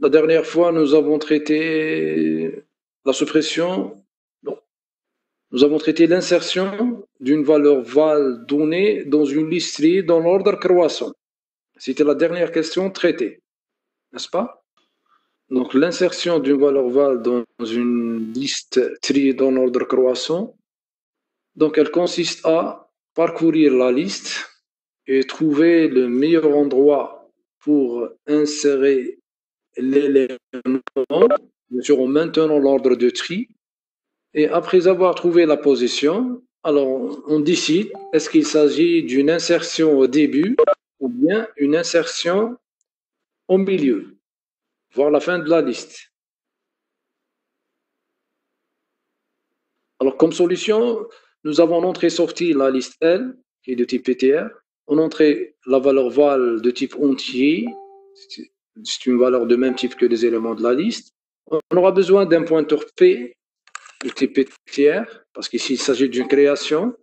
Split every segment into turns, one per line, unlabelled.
La dernière fois, nous avons traité la suppression. Non. Nous avons traité l'insertion d'une valeur val donnée dans une liste triée dans l'ordre croissant. C'était la dernière question traitée, n'est-ce pas? Donc, l'insertion d'une valeur val dans une liste triée dans l'ordre croissant, donc elle consiste à parcourir la liste et trouver le meilleur endroit pour insérer l'élément, bien sûr en maintenant l'ordre de tri. Et après avoir trouvé la position, alors on décide est-ce qu'il s'agit d'une insertion au début ou bien une insertion au milieu, voire la fin de la liste. Alors comme solution, nous avons entrée-sortie la liste L, qui est de type PTR. On entrée la valeur val de type entier, c'est une valeur de même type que les éléments de la liste. On aura besoin d'un pointeur P de type PTR, parce qu'ici il s'agit d'une création.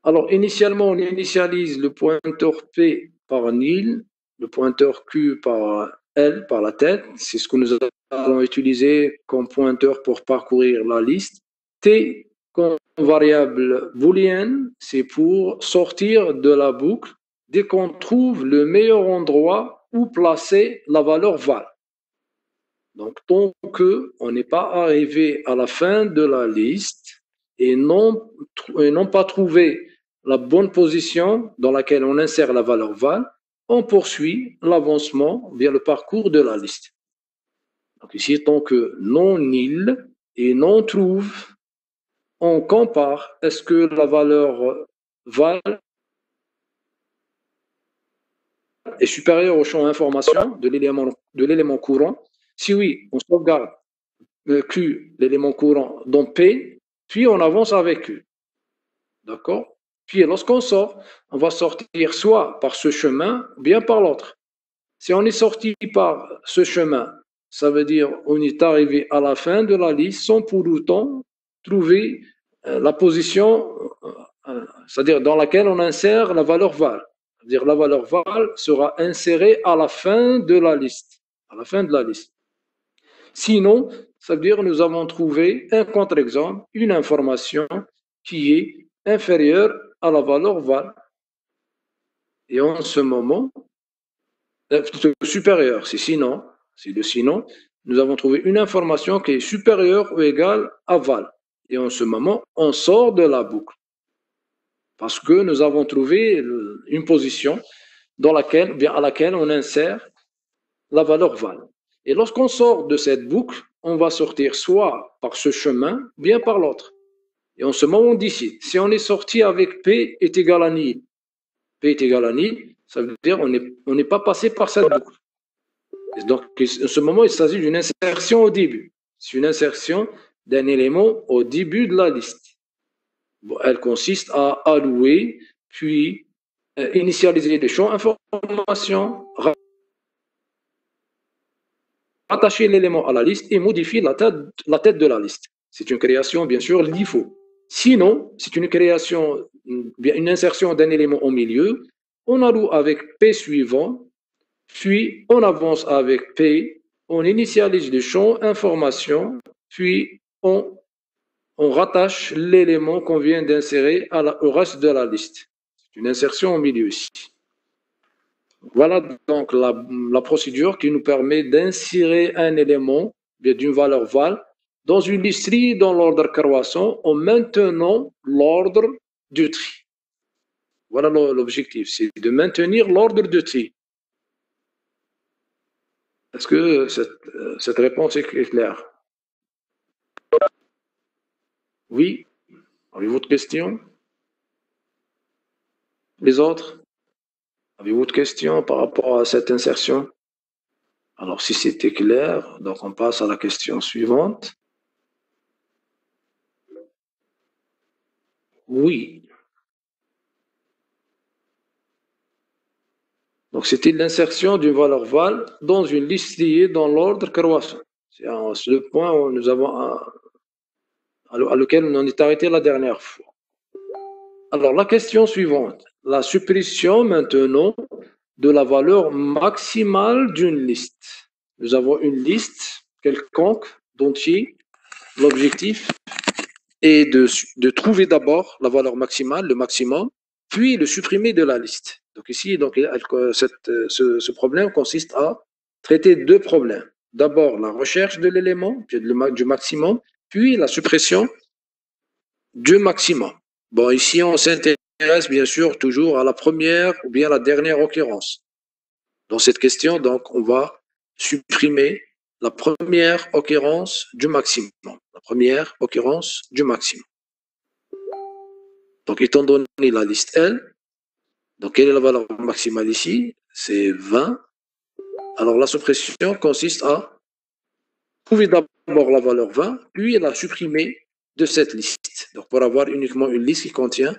Alors initialement, on initialise le pointeur P par nil, le pointeur Q par L, par la tête. C'est ce que nous allons utiliser comme pointeur pour parcourir la liste. T comme variable booléenne, c'est pour sortir de la boucle dès qu'on trouve le meilleur endroit où placer la valeur val. Donc, tant qu'on n'est pas arrivé à la fin de la liste et non pas trouvé la bonne position dans laquelle on insère la valeur val, on poursuit l'avancement vers le parcours de la liste. Donc ici, tant que non nil et non trouve, on compare est-ce que la valeur val est supérieure au champ information de l'élément courant. Si oui, on sauvegarde Q, l'élément courant, dans P, puis on avance avec Q. D'accord? Puis lorsqu'on sort, on va sortir soit par ce chemin, ou bien par l'autre. Si on est sorti par ce chemin, ça veut dire on est arrivé à la fin de la liste sans pour autant trouver la position, c'est-à-dire dans laquelle on insère la valeur val. C'est-à-dire la valeur val sera insérée à la fin de la liste. À la fin de la liste. Sinon, ça veut dire que nous avons trouvé un contre-exemple, une information qui est inférieure à la valeur val. Et en ce moment, plutôt supérieure, c'est sinon, c'est le sinon, nous avons trouvé une information qui est supérieure ou égale à val. Et en ce moment, on sort de la boucle. Parce que nous avons trouvé une position à laquelle on insère la valeur val. Et lorsqu'on sort de cette boucle, on va sortir soit par ce chemin, bien par l'autre. Et en ce moment, on décide. Si on est sorti avec P est égal à nil, P est égal à nil, ça veut dire on n'est pas passé par cette boucle. Et donc, en ce moment, il s'agit d'une insertion au début. C'est une insertion d'un élément au début de la liste. Bon, elle consiste à allouer, puis initialiser les champs information, rattacher l'élément à la liste et modifier la tête de la liste. C'est une création, bien sûr, l'IFO. Sinon, c'est une création, une insertion d'un élément au milieu. On alloue avec P suivant, puis on avance avec P, on initialise le champ information, puis on rattache l'élément qu'on vient d'insérer au reste de la liste. C'est une insertion au milieu ici. Voilà donc la procédure qui nous permet d'insérer un élément d'une valeur val dans une liste tri dans l'ordre croissant en maintenant l'ordre de tri. Voilà l'objectif, c'est de maintenir l'ordre de tri. Est-ce que cette réponse est claire? Oui? Avez-vous de questions? Les autres? Avez-vous de questions par rapport à cette insertion? Alors, si c'était clair, donc on passe à la question suivante. Oui. Donc, c'était l'insertion d'une valeur val dans une liste liée dans l'ordre croissant. C'est le point où nous avons à lequel on en est arrêté la dernière fois. Alors, la question suivante. La suppression maintenant de la valeur maximale d'une liste. nous avons une liste quelconque d'entiers. L'objectif est de trouver d'abord la valeur maximale, le maximum, puis le supprimer de la liste. Donc ici, ce problème consiste à traiter deux problèmes. D'abord, la recherche de l'élément, du maximum, puis la suppression du maximum. Bon, ici, on s'intéresse bien sûr toujours à la première ou bien la dernière occurrence. Dans cette question, donc, on va supprimer la première occurrence du maximum. La première occurrence du maximum. Donc, étant donné la liste L, donc quelle est la valeur maximale ici? C'est 20. Alors, la suppression consiste à trouver d'abord la valeur 20, puis la supprimer de cette liste. Donc, pour avoir uniquement une liste qui contient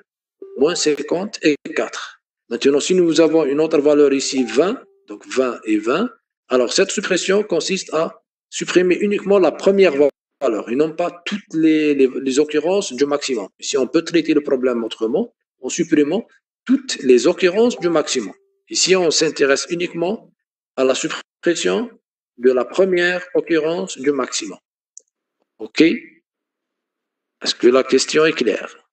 moins 50 et 4. Maintenant, si nous avons une autre valeur ici, 20, donc 20 et 20, alors cette suppression consiste à supprimer uniquement la première valeur et non pas toutes les occurrences du maximum. Ici, on peut traiter le problème autrement en supprimant toutes les occurrences du maximum. Ici, on s'intéresse uniquement à la suppression de la première occurrence du maximum. OK? Est-ce que la question est claire?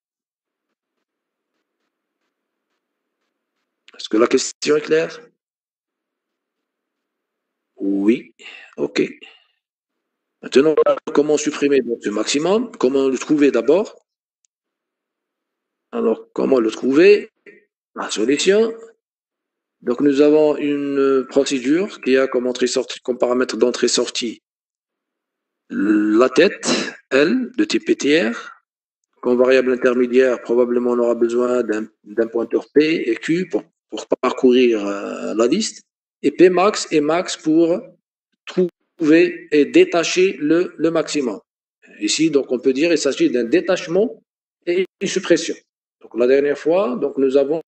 Est-ce que la question est claire? Oui. OK. Maintenant, comment supprimer ce maximum? Comment le trouver d'abord? Alors, comment le trouver? La solution. Donc, nous avons une procédure qui a comme paramètre d'entrée-sortie la tête, L, de type PTR. Comme variable intermédiaire, probablement on aura besoin d'un pointeur P et Q pour parcourir la liste. Et P max et max pour trouver et détacher le maximum. Ici, donc, on peut dire qu'il s'agit d'un détachement et une suppression. Donc, la dernière fois, donc, nous avons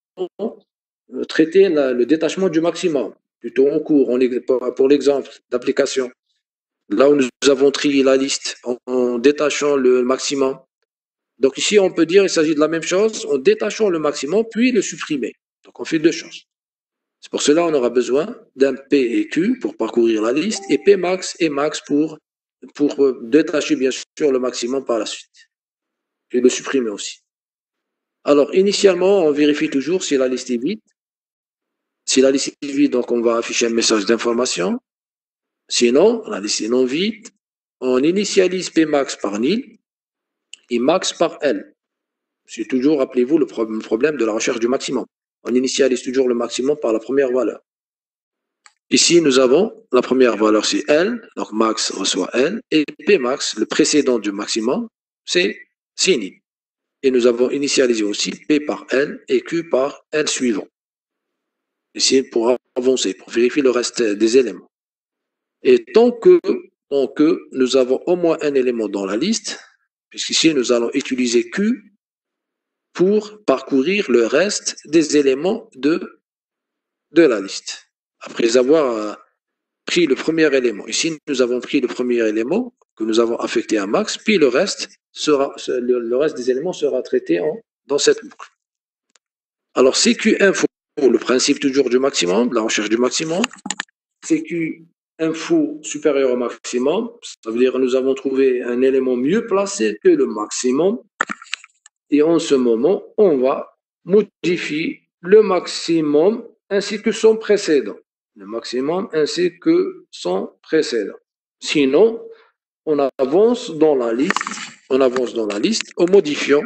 traité le détachement du maximum, plutôt en cours, pour l'exemple d'application. Là où nous avons trié la liste en détachant le maximum. Donc, ici, on peut dire qu'il s'agit de la même chose en détachant le maximum, puis le supprimer. Donc, on fait deux choses. C'est pour cela qu'on aura besoin d'un P et Q pour parcourir la liste et P max et max pour détacher bien sûr le maximum par la suite et le supprimer aussi. Alors, initialement, on vérifie toujours si la liste est vide. Si la liste est vide, donc on va afficher un message d'information. Sinon, la liste est non vide. On initialise P max par nil et max par L. C'est toujours, rappelez-vous, le problème de la recherche du maximum. On initialise toujours le maximum par la première valeur. Ici, nous avons la première valeur, c'est L, donc max reçoit L, et P max, le précédent du maximum, c'est nil. Et nous avons initialisé aussi P par L et Q par L suivant. Ici, pour avancer, pour vérifier le reste des éléments. Et tant que nous avons au moins un élément dans la liste, puisqu'ici, nous allons utiliser Q pour parcourir le reste des éléments de la liste. Après avoir pris le premier élément. Ici, nous avons pris le premier élément que nous avons affecté à max, puis le reste des éléments sera traité dans cette boucle. Alors, CQ info, le principe toujours du maximum, la recherche du maximum. CQ info supérieur au maximum, ça veut dire que nous avons trouvé un élément mieux placé que le maximum. Et en ce moment, on va modifier le maximum ainsi que son précédent. Le maximum ainsi que son précédent. Sinon, on avance dans la liste en modifiant.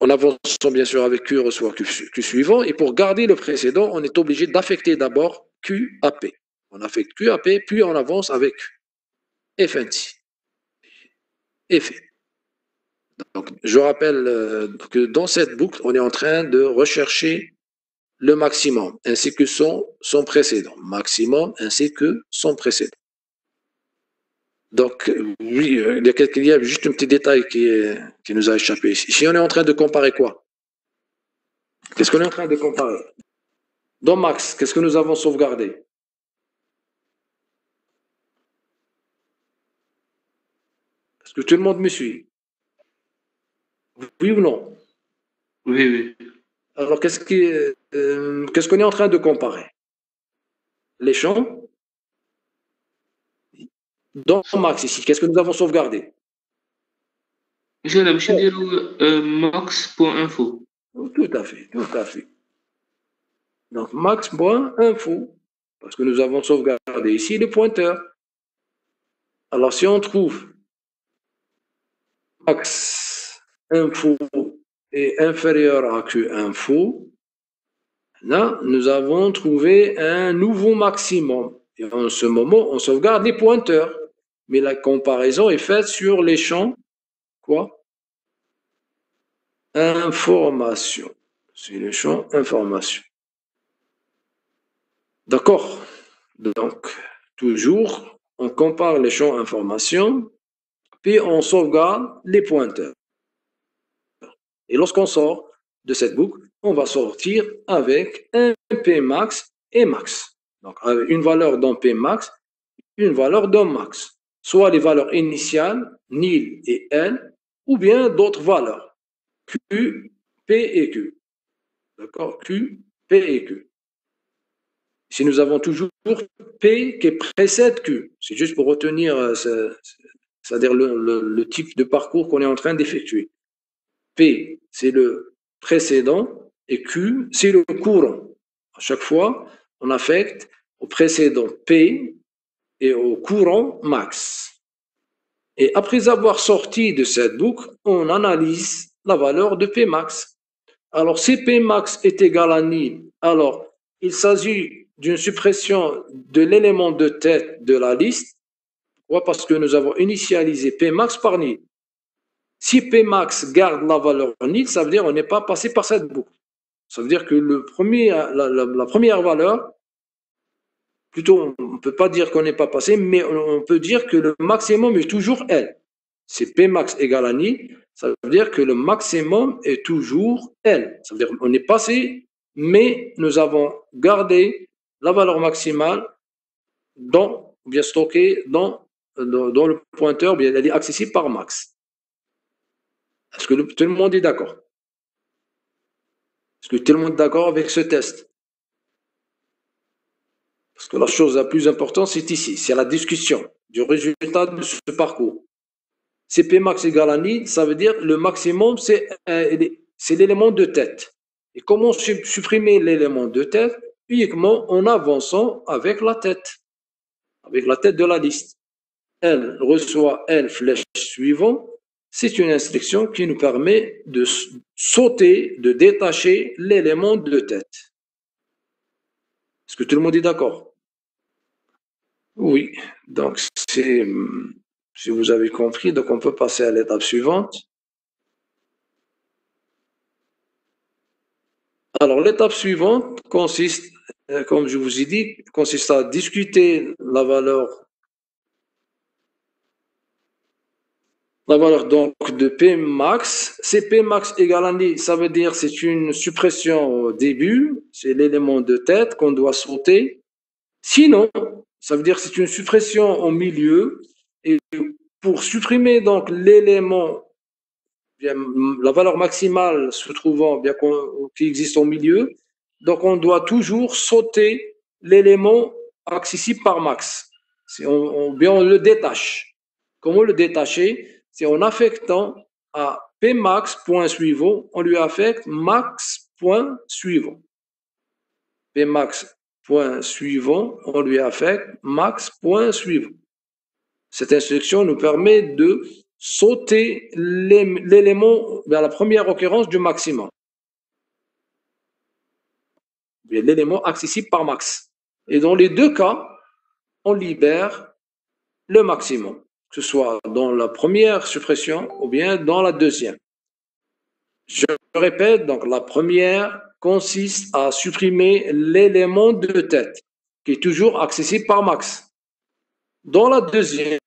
En avançant bien sûr avec Q reçoit Q suivant. Et pour garder le précédent, on est obligé d'affecter d'abord Q à P. On affecte Q à P, puis on avance avec Q. Et fin ici. Et fait. Donc, je rappelle que dans cette boucle, on est en train de rechercher le maximum ainsi que son précédent. Maximum ainsi que son précédent. Donc, oui, il y a juste un petit détail qui nous a échappé ici. Ici, on est en train de comparer quoi? Qu'est-ce qu'on est en train de comparer? Dans Max, qu'est-ce que nous avons sauvegardé? Est-ce que tout le monde me suit? Oui ou non?
Oui, oui.
Alors, qu'est-ce qu'on est en train de comparer? les champs dans max ici. Qu'est-ce que nous avons sauvegardé?
Monsieur, je vais dire max.info.
Tout à fait, tout à fait. Donc, max.info, parce que nous avons sauvegardé ici le pointeur. Alors, si on trouve max.info est inférieur à qinfo, là, nous avons trouvé un nouveau maximum. Et en ce moment, on sauvegarde les pointeurs. Mais la comparaison est faite sur les champs, quoi? Information. C'est le champ information. D'accord. Donc, toujours, on compare les champs information, puis on sauvegarde les pointeurs. Et lorsqu'on sort de cette boucle, on va sortir avec un Pmax et max. Donc, avec une valeur dans Pmax, une valeur dans max. Soit les valeurs initiales, nil et n, ou bien d'autres valeurs, q, p et q. D'accord? Q, p et q. Si nous avons toujours P qui précède Q, c'est juste pour retenir, c'est-à-dire le type de parcours qu'on est en train d'effectuer. P, c'est le précédent et Q, c'est le courant. À chaque fois, on affecte au précédent P et au courant max. Et après avoir sorti de cette boucle, on analyse la valeur de P max. Alors, si P max est égal à nil, alors il s'agit d'une suppression de l'élément de tête de la liste. Pourquoi? Parce que nous avons initialisé P max par nil. Si P max garde la valeur nil, ça veut dire qu'on n'est pas passé par cette boucle. Ça veut dire que la première valeur, plutôt on ne peut pas dire qu'on n'est pas passé, mais on peut dire que le maximum est toujours L. Si P max égale à nil, ça veut dire que le maximum est toujours L. Ça veut dire qu'on est passé, mais nous avons gardé la valeur maximale bien stockée dans le pointeur, bien elle est accessible par max. Est-ce que tout le monde est d'accord? Est-ce que tout le monde est d'accord avec ce test? Parce que la chose la plus importante, c'est ici, c'est la discussion du résultat de ce parcours. Si P max égale à nil, ça veut dire le maximum, c'est l'élément de tête. Et comment supprimer l'élément de tête? Uniquement en avançant avec la tête de la liste. Elle reçoit L flèche suivant. C'est une instruction qui nous permet de sauter, de détacher l'élément de tête. Est-ce que tout le monde est d'accord? Oui. Donc, si vous avez compris, donc on peut passer à l'étape suivante. Alors, l'étape suivante consiste, comme je vous ai dit, consiste à discuter la valeur donc de P max. Si P max égale à nil, ça veut dire c'est une suppression au début, c'est l'élément de tête qu'on doit sauter. Sinon, ça veut dire c'est une suppression au milieu. Et pour supprimer donc l'élément, la valeur maximale se trouvant, bien qui existe au milieu, donc on doit toujours sauter l'élément accessible par max. Bien on le détache. Comment le détacher? C'est en affectant à Pmax point suivant, on lui affecte max point suivant. Pmax point suivant, on lui affecte max point suivant. Cette instruction nous permet de sauter l'élément vers la première occurrence du maximum. L'élément accessible par max. Et dans les deux cas, on libère le maximum, que ce soit dans la première suppression ou bien dans la deuxième. Je répète, donc la première consiste à supprimer l'élément de tête, qui est toujours accessible par max. Dans la deuxième,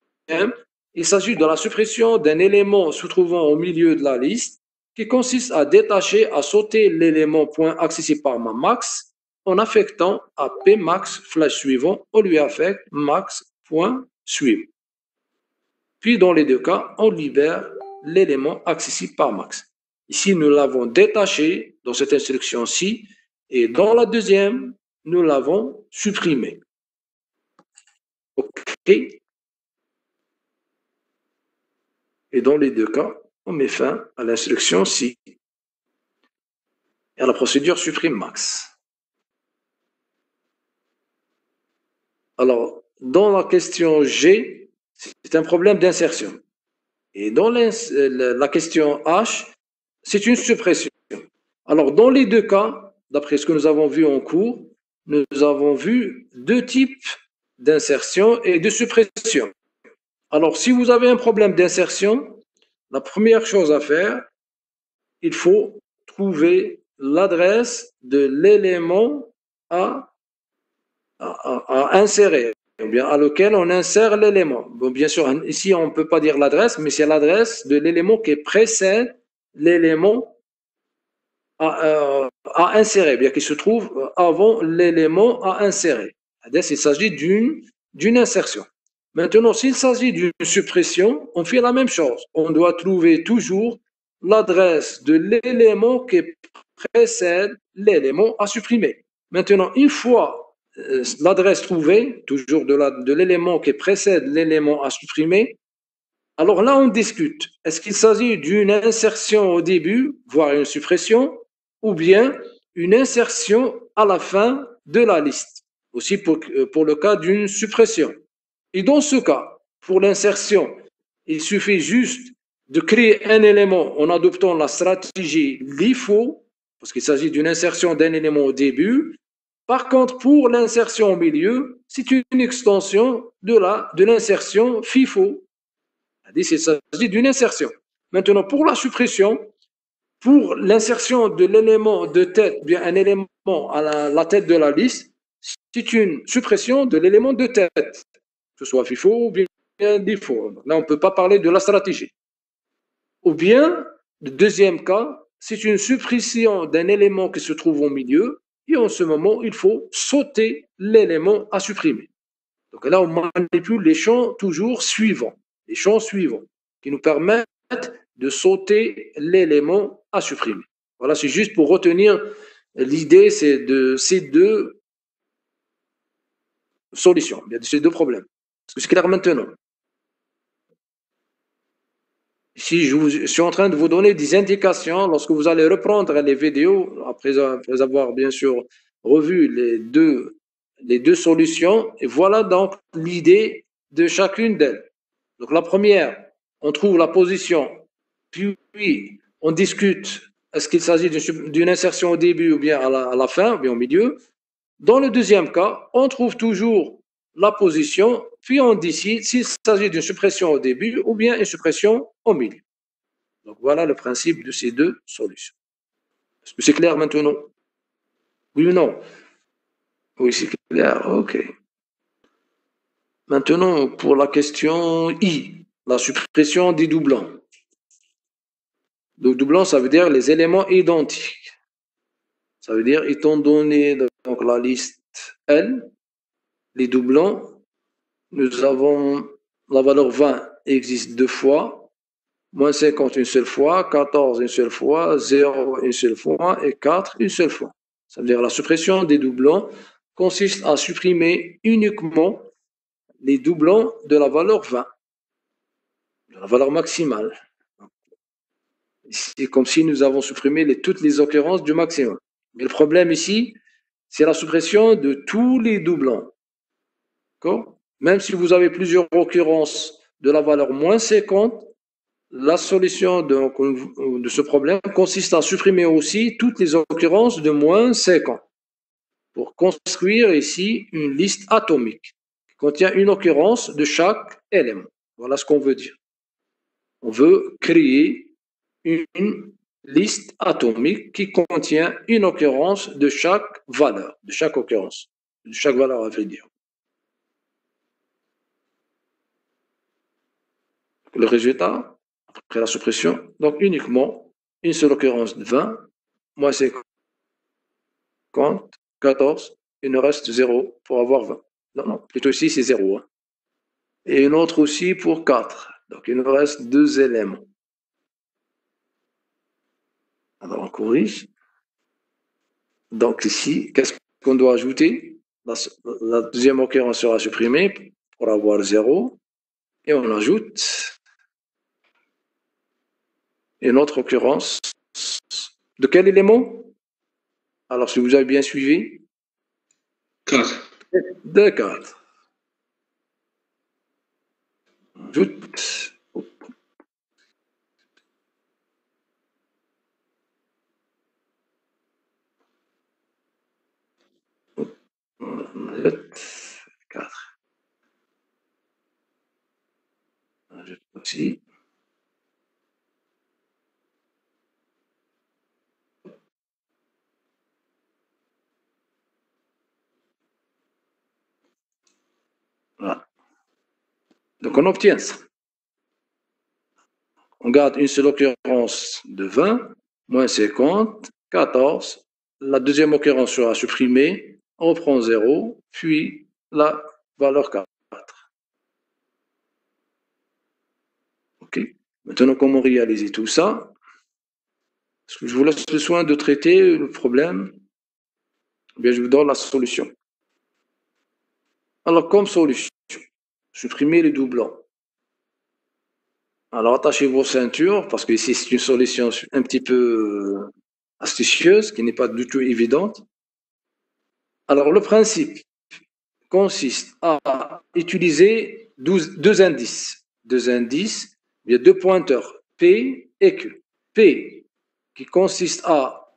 il s'agit de la suppression d'un élément se trouvant au milieu de la liste, qui consiste à détacher, à sauter l'élément point accessible par max en affectant à Pmax flash suivant, on lui affecte max point suivant. Puis dans les deux cas, on libère l'élément accessible par max. Ici, nous l'avons détaché dans cette instruction-ci, et dans la deuxième, nous l'avons supprimé. OK. Et dans les deux cas, on met fin à l'instruction si et à la procédure supprime max. Alors, dans la question G, c'est un problème d'insertion. Et dans la question H, c'est une suppression. Alors, dans les deux cas, d'après ce que nous avons vu en cours, nous avons vu deux types d'insertion et de suppression. Alors, si vous avez un problème d'insertion, la première chose à faire, il faut trouver l'adresse de l'élément à insérer, ou bien à lequel on insère l'élément. Bon, bien sûr, ici, on ne peut pas dire l'adresse, mais c'est l'adresse de l'élément qui précède l'élément à insérer, bien qu'il se trouve avant l'élément à insérer. Il s'agit d'une insertion. Maintenant, s'il s'agit d'une suppression, on fait la même chose. On doit trouver toujours l'adresse de l'élément qui précède l'élément à supprimer. Maintenant, une fois l'adresse trouvée, toujours de l'élément qui précède l'élément à supprimer, alors là, on discute. Est-ce qu'il s'agit d'une insertion au début, voire une suppression, ou bien une insertion à la fin de la liste, aussi pour le cas d'une suppression. Et dans ce cas, pour l'insertion, il suffit juste de créer un élément en adoptant la stratégie LIFO, parce qu'il s'agit d'une insertion d'un élément au début. Par contre, pour l'insertion au milieu, c'est une extension de l'insertion FIFO. Il s'agit d'une insertion. Maintenant, pour la suppression, pour l'insertion de l'élément de tête, bien un élément à la tête de la liste, c'est une suppression de l'élément de tête, que ce soit FIFO ou bien LIFO. Là, on ne peut pas parler de la stratégie. Ou bien, le deuxième cas, c'est une suppression d'un élément qui se trouve au milieu, et en ce moment, il faut sauter l'élément à supprimer. Donc là, on manipule les champs toujours suivants, les champs suivants, qui nous permettent de sauter l'élément à supprimer. Voilà, c'est juste pour retenir l'idée de ces deux solutions, de ces deux problèmes. Est-ce que c'est clair maintenant? Ici, je suis en train de vous donner des indications lorsque vous allez reprendre les vidéos, après avoir bien sûr revu les deux solutions. Et voilà donc l'idée de chacune d'elles. Donc la première, on trouve la position, puis on discute, est-ce qu'il s'agit d'une insertion au début ou bien à la fin, ou bien au milieu. Dans le deuxième cas, on trouve toujours la position, puis on décide s'il s'agit d'une suppression au début ou bien une suppression au milieu. Donc voilà le principe de ces deux solutions. Est-ce que c'est clair maintenant? Oui ou non? Oui, c'est clair, ok. Maintenant, pour la question I, la suppression des doublons. Donc, doublons, ça veut dire les éléments identiques. Ça veut dire, étant donné donc, la liste L, les doublons, nous avons la valeur 20 existe deux fois, moins 50 une seule fois, 14 une seule fois, 0 une seule fois et 4 une seule fois. Ça veut dire la suppression des doublons consiste à supprimer uniquement les doublons de la valeur 20, de la valeur maximale. C'est comme si nous avons supprimé toutes les occurrences du maximum. Mais le problème ici, c'est la suppression de tous les doublons. D'accord? Même si vous avez plusieurs occurrences de la valeur moins 50, la solution de ce problème consiste à supprimer aussi toutes les occurrences de moins 50 pour construire ici une liste atomique qui contient une occurrence de chaque élément. Voilà ce qu'on veut dire. On veut créer une liste atomique qui contient une occurrence de chaque valeur, de chaque occurrence, de chaque valeur à vrai dire. Le résultat, après la suppression, donc uniquement une seule occurrence de 20, moins 50, 14, il nous reste 0 pour avoir 20. Non, non, plutôt ici c'est 0. Hein. Et une autre aussi pour 4. Donc il nous reste deux éléments. Alors on corrige. Donc ici, qu'est-ce qu'on doit ajouter? La deuxième occurrence sera supprimée. pour avoir 0. Et on ajoute une autre occurrence. De quel élément? Alors, si vous avez bien suivi,
4.
de 4. Ajoute. Ajoute 4. Ajoute aussi. Voilà. Donc, on obtient ça. On garde une seule occurrence de 20, moins 50, 14. La deuxième occurrence sera supprimée. On reprend 0, puis la valeur 4. OK. Maintenant, comment réaliser tout ça? Est-ce que je vous laisse le soin de traiter le problème? Eh bien, je vous donne la solution. Alors, comme solution, supprimez les doublons. Alors, attachez vos ceintures, parce que ici, c'est une solution un petit peu astucieuse, qui n'est pas du tout évidente. Alors, le principe consiste à utiliser deux indices. Deux indices, il y a deux pointeurs, P et Q. P, qui consiste à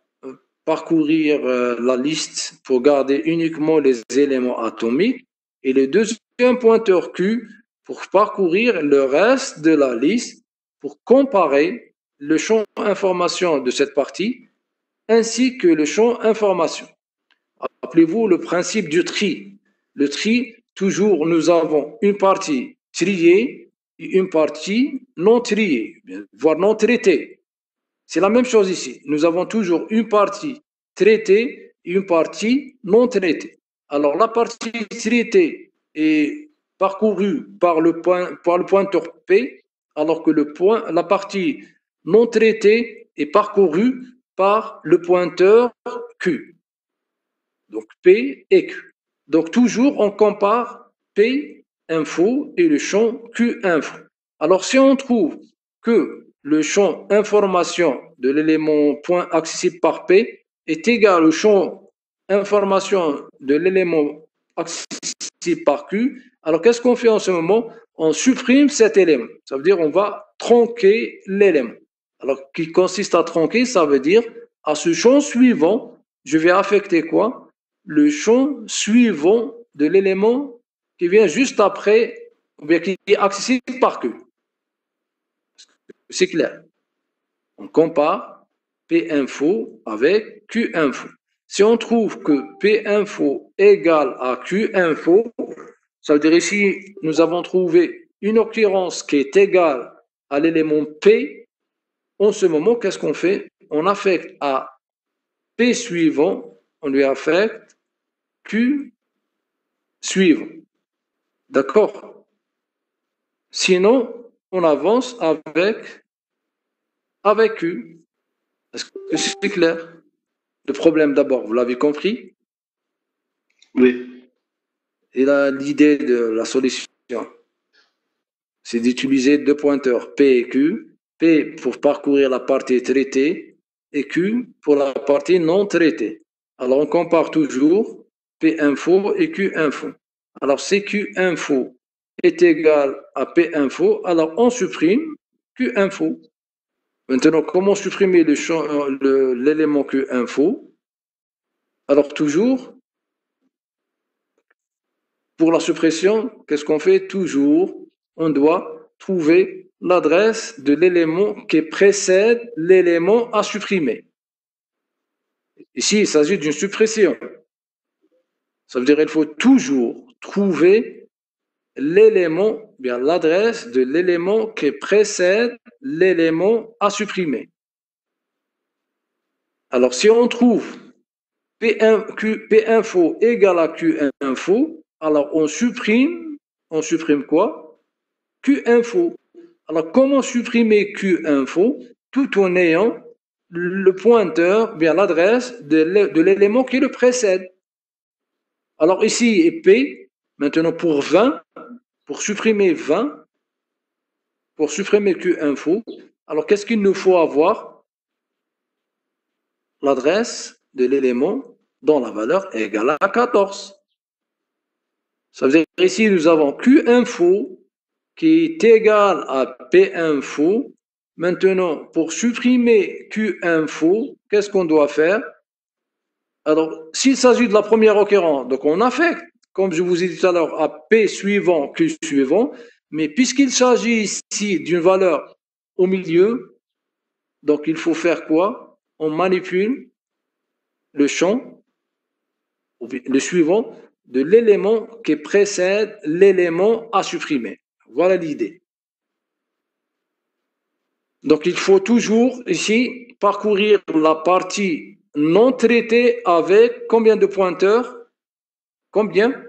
parcourir la liste pour garder uniquement les éléments atomiques, et le deuxième pointeur Q pour parcourir le reste de la liste pour comparer le champ information de cette partie ainsi que le champ information. Rappelez-vous le principe du tri. Le tri, toujours nous avons une partie triée et une partie non triée, voire non traitée. C'est la même chose ici. Nous avons toujours une partie traitée et une partie non traitée. Alors, la partie traitée est parcourue par le pointeur P, alors que la partie non traitée est parcourue par le pointeur Q. Donc, P et Q. Donc, toujours, on compare P info et le champ Q info. Alors, si on trouve que le champ information de l'élément point accessible par P est égal au champ information de l'élément accessible par Q, alors qu'est-ce qu'on fait en ce moment? On supprime cet élément. Ça veut dire on va tronquer l'élément. Alors, qui consiste à tronquer, ça veut dire à ce champ suivant, je vais affecter quoi? Le champ suivant de l'élément qui vient juste après, ou bien qui est accessible par Q. C'est clair. On compare P info avec Q info. Si on trouve que P info égale à Q info, ça veut dire ici, nous avons trouvé une occurrence qui est égale à l'élément P. En ce moment, qu'est-ce qu'on fait? On affecte à P suivant, on lui affecte Q suivant. D'accord? Sinon, on avance avec Q. Est-ce que c'est clair? Le problème d'abord, vous l'avez compris?
Oui.
Et l'idée de la solution, c'est d'utiliser deux pointeurs P et Q. P pour parcourir la partie traitée et Q pour la partie non traitée. Alors, on compare toujours P info et Q info. Alors, si Q info est égal à P info, alors on supprime Q info. Maintenant, comment supprimer l'élément Q info? Alors, toujours, pour la suppression, qu'est-ce qu'on fait? Toujours, on doit trouver l'adresse de l'élément qui précède l'élément à supprimer. Ici, il s'agit d'une suppression. Ça veut dire qu'il faut toujours trouver l'élément, bien l'adresse de l'élément qui précède l'élément à supprimer. Alors, si on trouve P info égale à Q info, alors on supprime quoi? Q info. Alors, comment supprimer Q info tout en ayant le pointeur, bien l'adresse de l'élément qui le précède? Alors, ici est P. Maintenant, pour 20, pour supprimer 20, pour supprimer Q info, alors qu'est-ce qu'il nous faut avoir? L'adresse de l'élément dont la valeur est égale à 14. Ça veut dire ici, nous avons Q info qui est égal à P info. Maintenant, pour supprimer Q info, qu'est-ce qu'on doit faire? Alors, s'il s'agit de la première occurrence, donc on affecte, comme je vous ai dit tout à l'heure, à P suivant, Q suivant, mais puisqu'il s'agit ici d'une valeur au milieu, donc il faut faire quoi? On manipule le champ, le suivant, de l'élément qui précède l'élément à supprimer. Voilà l'idée. Donc, il faut toujours ici parcourir la partie non traitée avec combien de pointeurs? Combien?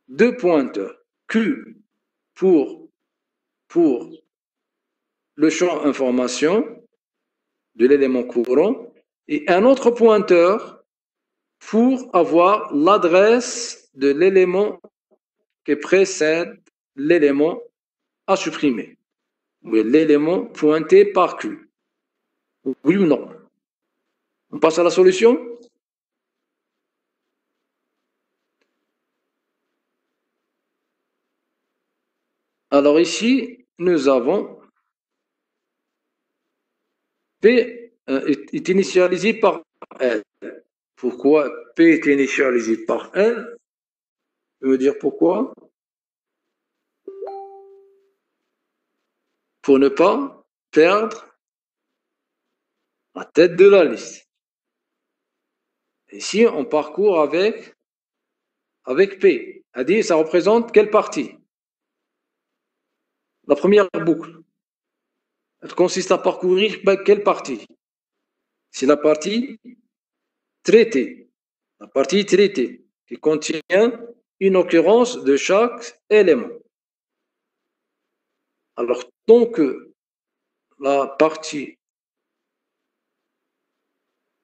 2 pointeurs. Q pour le champ information de l'élément courant et un autre pointeur pour avoir l'adresse de l'élément qui précède l'élément à supprimer. Oui, l'élément pointé par Q. Oui ou non? On passe à la solution? Alors ici, nous avons P est initialisé par L. Pourquoi P est initialisé par L? Je veux dire pourquoi? Pour ne pas perdre la tête de la liste. Ici, on parcourt avec P. C'est-à-dire, ça représente quelle partie? La première boucle. Elle consiste à parcourir quelle partie? C'est la partie traitée. La partie traitée qui contient une occurrence de chaque élément. Alors, tant que la partie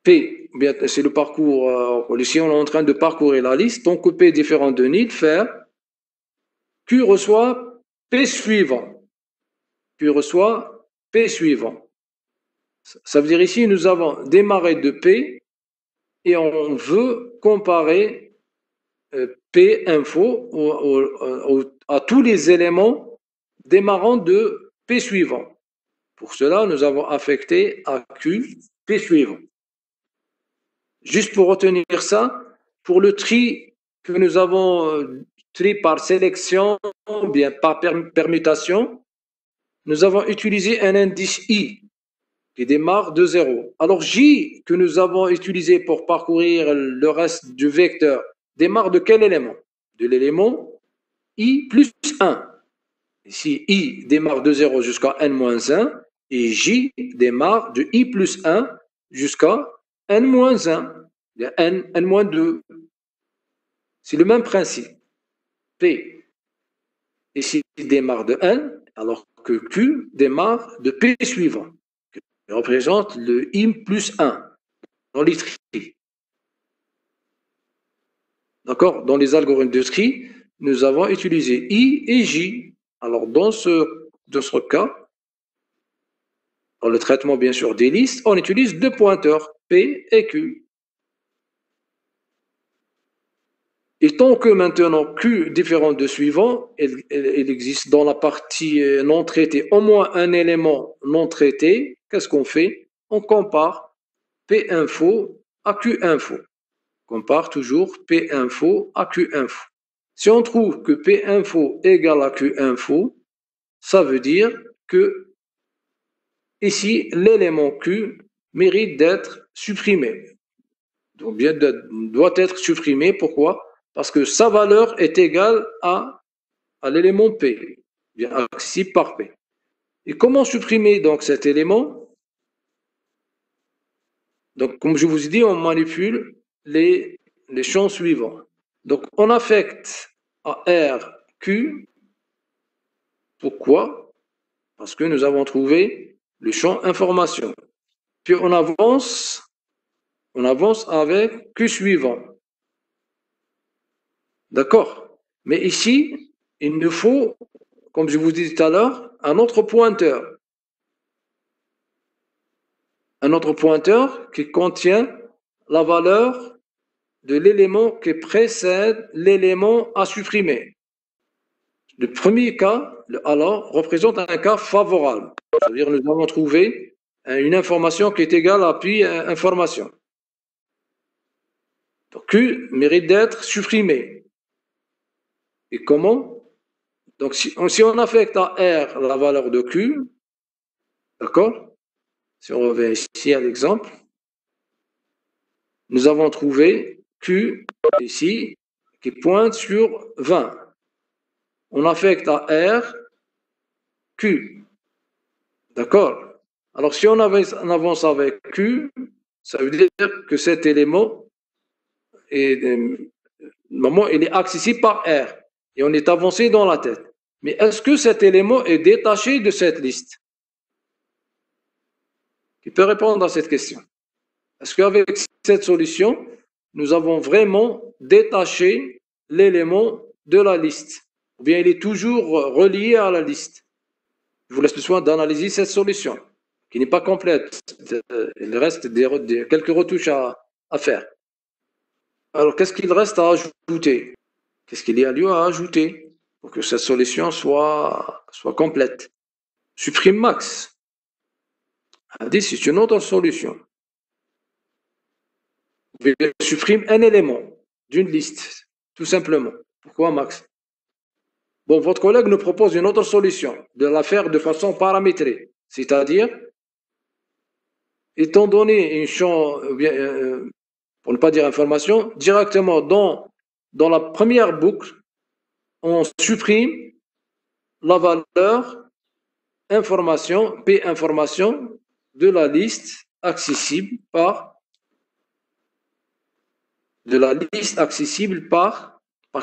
P, c'est le parcours, ici on est en train de parcourir la liste, tant que P est différent de nil, faire Q reçoit P suivant. Q reçoit P suivant. Ça veut dire ici, nous avons démarré de P et on veut comparer P info à tous les éléments démarrant de P suivant. Pour cela, nous avons affecté à Q P suivant. Juste pour retenir ça, pour le tri que nous avons tri par sélection ou bien par permutation, nous avons utilisé un indice I qui démarre de 0. Alors J que nous avons utilisé pour parcourir le reste du vecteur démarre de quel élément? De l'élément I plus 1. Ici, I démarre de 0 jusqu'à n-1 et J démarre de I plus 1 jusqu'à n-1, n-2. C'est le même principe. P ici démarre de n, alors que Q démarre de P suivant, qui représente le I plus 1 dans les tris. D'accord? Dans les algorithmes de tri, nous avons utilisé I et J. Alors, dans ce cas, dans le traitement, bien sûr, des listes, on utilise deux pointeurs, P et Q. Et tant que maintenant Q différent de suivant, il existe dans la partie non traitée au moins un élément non traité, qu'est-ce qu'on fait? On compare P info à Q info. On compare toujours P info à Q info. Si on trouve que P info égale à Q info, ça veut dire que ici, l'élément Q mérite d'être supprimé. Donc, bien, doit être supprimé. Pourquoi? Parce que sa valeur est égale à l'élément P, bien accessible par P. Et comment supprimer donc cet élément? Donc, comme je vous ai dit, on manipule les champs suivants. Donc, on affecte à R Q. Pourquoi? Parce que nous avons trouvé le champ information. Puis on avance avec Q suivant. D'accord? Mais ici, il nous faut, comme je vous disais tout à l'heure, un autre pointeur. Un autre pointeur qui contient la valeur de l'élément qui précède l'élément à supprimer. Le premier cas, le alors, représente un cas favorable. C'est-à-dire que nous avons trouvé une information qui est égale à puis information. Donc Q mérite d'être supprimé. Et comment? Donc si on affecte à R la valeur de Q, d'accord? Si on revient ici à l'exemple, nous avons trouvé Q ici qui pointe sur 20. On affecte à R Q. D'accord? Alors, si on avance avec Q, ça veut dire que cet élément est, il est accessible par R. Et on est avancé dans la tête. Mais est-ce que cet élément est détaché de cette liste? Qui peut répondre à cette question? Est-ce qu'avec cette solution, nous avons vraiment détaché l'élément de la liste? Ou bien il est toujours relié à la liste? Je vous laisse le soin d'analyser cette solution, qui n'est pas complète. Il reste quelques retouches à faire. Alors, qu'est-ce qu'il reste à ajouter? Qu'est-ce qu'il y a lieu à ajouter pour que cette solution soit complète? Supprime max. C'est une autre solution. Supprime un élément d'une liste, tout simplement. Pourquoi max? Bon, votre collègue nous propose une autre solution, de la faire de façon paramétrée, c'est-à-dire, étant donné un champ, pour ne pas dire information, directement dans la première boucle, on supprime la valeur information, P information, de la liste accessible par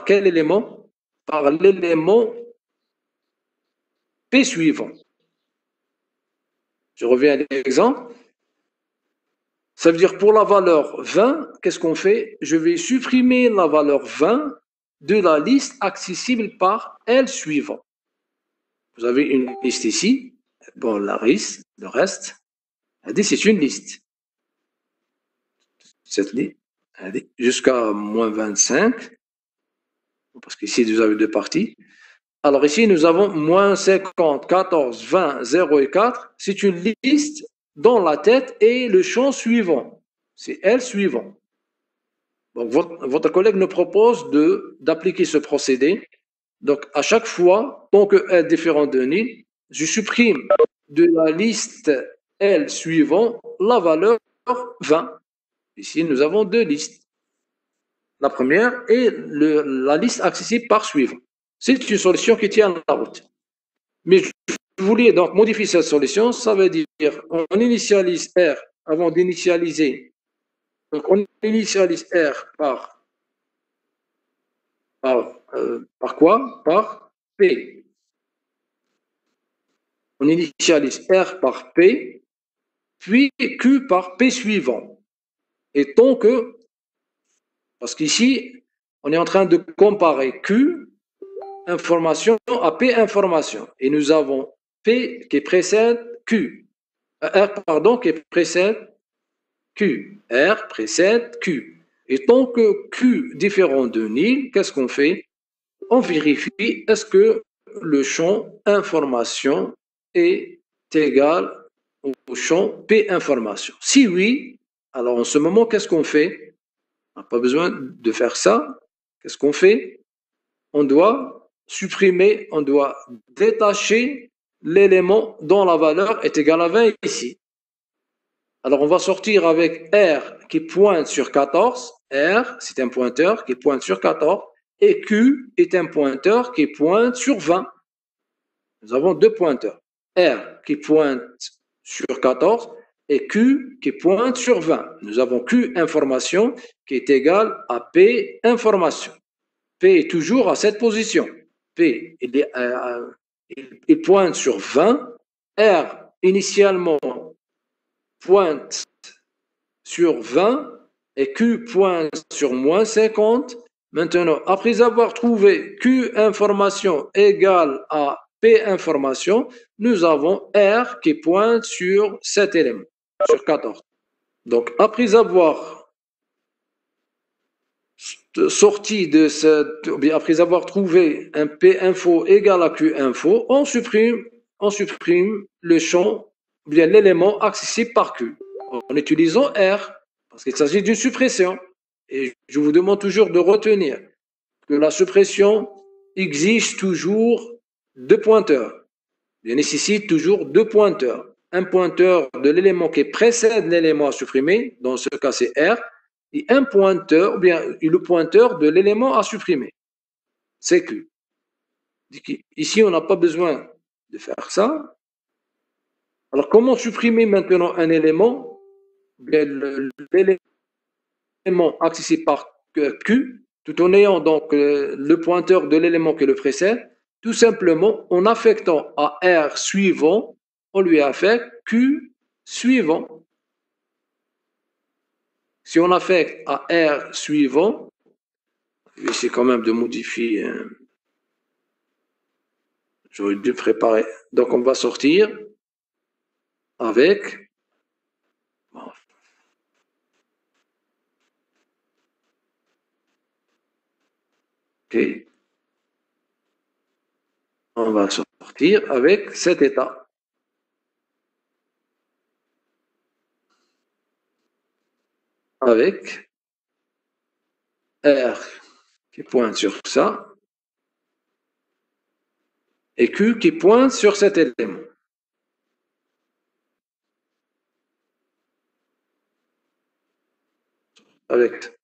quel élément? Par l'élément P suivant. Je reviens à l'exemple. Ça veut dire pour la valeur 20, qu'est-ce qu'on fait? Je vais supprimer la valeur 20 de la liste accessible par L suivant. Vous avez une liste ici. Bon, le reste, c'est une liste. Cette liste, jusqu'à moins 25. Parce qu'ici, vous avez deux parties. Alors ici, nous avons moins 50, 14, 20, 0 et 4. C'est une liste dont la tête est le champ suivant. C'est L suivant. Donc, votre collègue nous propose d'appliquer ce procédé. Donc, à chaque fois, tant que L est différent de nil, je supprime de la liste L suivant la valeur 20. Ici, nous avons deux listes. La première est la liste accessible par suivant. C'est une solution qui tient la route. Mais je voulais donc modifier cette solution. Ça veut dire on initialise R avant d'initialiser. Donc, on initialise R par quoi? Par P. On initialise R par P, puis Q par P suivant. Et tant que, parce qu'ici, on est en train de comparer Q information à P information. Et nous avons P qui précède Q. R, pardon, qui précède Q. R précède Q. Et tant que Q différent de nil, qu'est-ce qu'on fait? On vérifie est-ce que le champ information est égal au champ P information. Si oui, alors en ce moment, qu'est-ce qu'on fait? On n'a pas besoin de faire ça. Qu'est-ce qu'on fait? On doit supprimer, on doit détacher l'élément dont la valeur est égale à 20 ici. Alors, on va sortir avec R qui pointe sur 14. R, c'est un pointeur qui pointe sur 14. Et Q est un pointeur qui pointe sur 20. Nous avons deux pointeurs. R qui pointe sur 14 et Q qui pointe sur 20. Nous avons Q information qui est égale à P information. P est toujours à cette position. P, il pointe sur 20. R, initialement, pointe sur 20 et Q pointe sur moins 50 Maintenant, après avoir trouvé Q information égale à P information, nous avons R qui pointe sur cet élément, sur 14. Donc, après avoir sorti de cette, ou bien après avoir trouvé un P info égal à Q info, on supprime le champ, ou bien l'élément accessible par Q, en utilisant R, parce qu'il s'agit d'une suppression. Et je vous demande toujours de retenir que la suppression exige toujours deux pointeurs. Elle nécessite toujours deux pointeurs. Un pointeur de l'élément qui précède l'élément à supprimer, dans ce cas c'est R, et un pointeur, ou bien le pointeur de l'élément à supprimer, c'est Q. Ici, on n'a pas besoin de faire ça. Alors, comment supprimer maintenant un élément? L'élément accessible par Q, tout en ayant donc le pointeur de l'élément qui le précède, tout simplement en affectant à R suivant, on lui affecte Q suivant. Si on affecte à R suivant, j'essaie quand même de modifier, j'aurais dû préparer. Donc on va sortir avec, ok, on va sortir avec cet état. Avec R qui pointe sur ça et Q qui pointe sur cet élément. Avec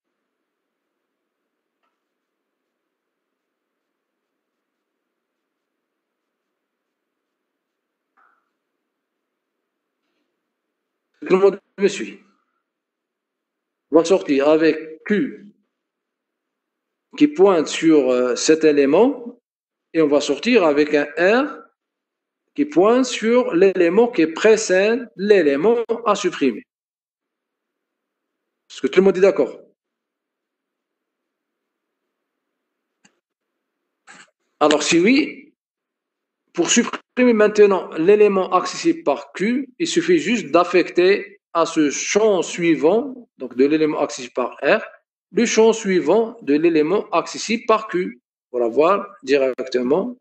tout le monde me suit. On va sortir avec Q qui pointe sur cet élément et on va sortir avec un R qui pointe sur l'élément qui précède l'élément à supprimer. Est-ce que tout le monde est d'accord? Alors si oui, pour supprimer maintenant l'élément accessible par Q, il suffit juste d'affecter à ce champ suivant, donc de l'élément accessible par R, le champ suivant de l'élément accessible par Q, pour avoir directement